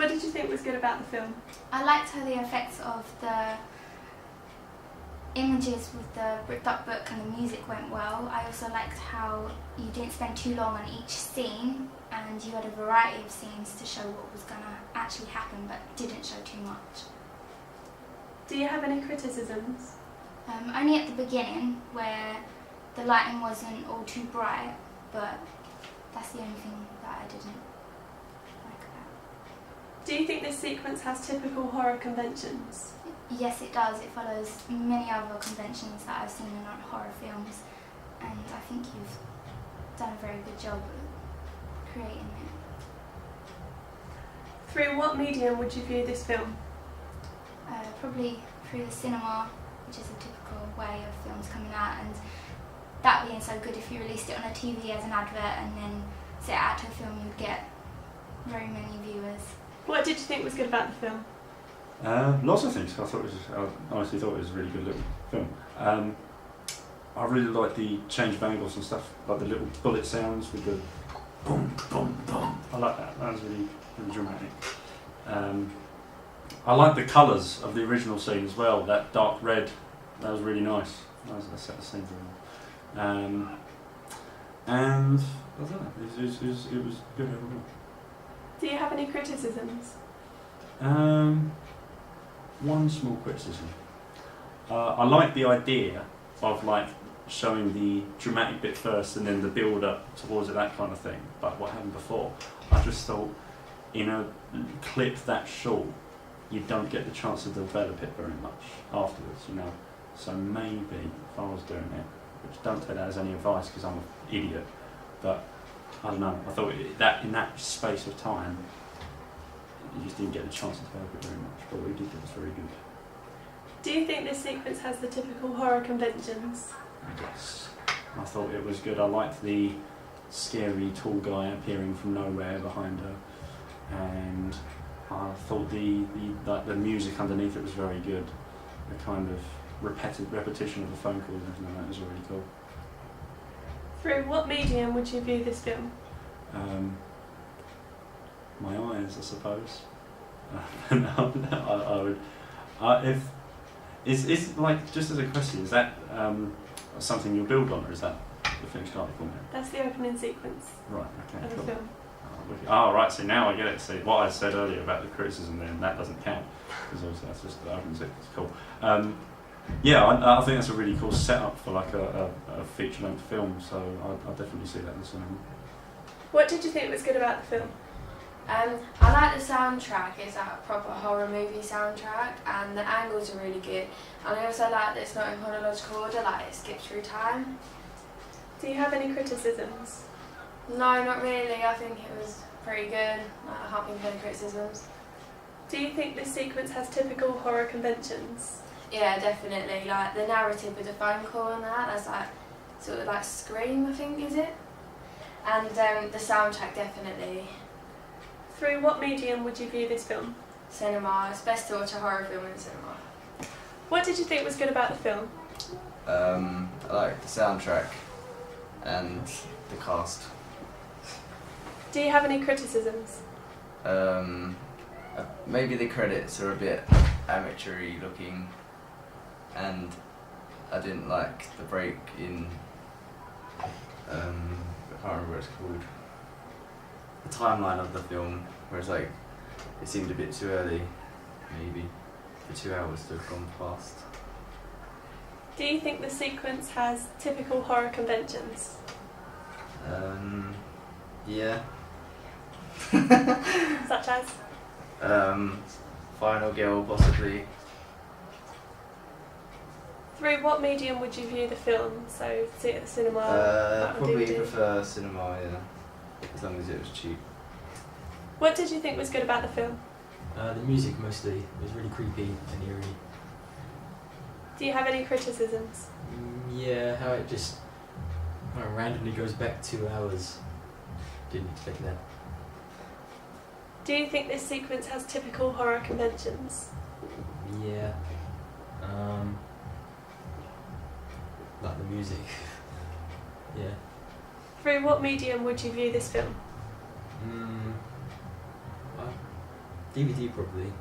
What did you think was good about the film? I liked how the effects of the images with the bricked up book and the music went well. I also liked how you didn't spend too long on each scene and you had a variety of scenes to show what was going to actually happen but didn't show too much. Do you have any criticisms? Only at the beginning where the lighting wasn't all too bright, but that's the only thing that I didn't like about it. Do you think this sequence has typical horror conventions? Yes, it does. It follows many other conventions that I've seen in horror films, and I think you've done a very good job of creating it. Through what medium would you view this film? Probably through the cinema, which is a typical way of films coming out, and that being so good, if you released it on a TV as an advert and then set it out to a film, you'd get very many viewers. What did you think was good about the film? Lots of things. I honestly thought it was a really good little film. I really liked the change of angles and stuff, like the little bullet sounds with the boom, boom, boom. I like that. That was really, really dramatic. I like the colours of the original scene as well. That dark red, that was really nice. That set the scene very well. And I don't know, it was good overall. Do you have any criticisms? One small criticism. I like the idea of like showing the dramatic bit first and then the build up towards it, that kind of thing. But what happened before, I just thought in a clip that short, you don't get the chance to develop it very much afterwards, you know. So maybe if I was doing it, which don't take that as any advice because I'm an idiot, but I don't know. I thought that in that space of time, you just didn't get the chance to develop it very much. But what we did was very good. Do you think this sequence has the typical horror conventions? Yes, I thought it was good. I liked the scary tall guy appearing from nowhere behind her, and I thought the music underneath it was very good. The kind of repetition of the phone calls and everything like that was really cool. Through what medium would you view this film? My eyes, I suppose. I would. If it's like, just as a question, is that something you'll build on, or is that the finished article now? That's the opening sequence Right. Okay. of the Cool. film. Right. So now I get it. See what I said earlier about the criticism, then that doesn't count because obviously that's just the opening sequence. Cool. Yeah, I think that's a really cool setup for like a feature-length film. So I definitely see that in the cinema. What did you think was good about the film? I like the soundtrack. It's like a proper horror movie soundtrack, and the angles are really good. And I also like that it's not in chronological order, like it skips through time. Do you have any criticisms? No, not really. I think it was pretty good. I can't think of any criticisms. Do you think this sequence has typical horror conventions? Yeah, definitely. Like the narrative with the phone call and that's like sort of like Scream, I think, is it? And the soundtrack, definitely. Through what medium would you view this film? Cinema. It's best to watch a horror film in cinema. What did you think was good about the film? I like the soundtrack and the cast. Do you have any criticisms? Maybe the credits are a bit amateur-y looking, and I didn't like the break in, I can't remember what it's called, the timeline of the film, where it's like, it seemed a bit too early, maybe, for 2 hours to have gone past. Do you think the sequence has typical horror conventions? Yeah. Such as? Final Girl, possibly. Through what medium would you view the film? So, see it at the cinema? Out on Probably DVD? prefer cinema, yeah, as long as it was cheap. What did you think was good about the film? The music mostly. It was really creepy and eerie. Do you have any criticisms? Yeah, how it just kind of randomly goes back 2 hours. Didn't expect that. Do you think this sequence has typical horror conventions? Yeah. Like the music. Yeah. Through what medium would you view this film? DVD probably.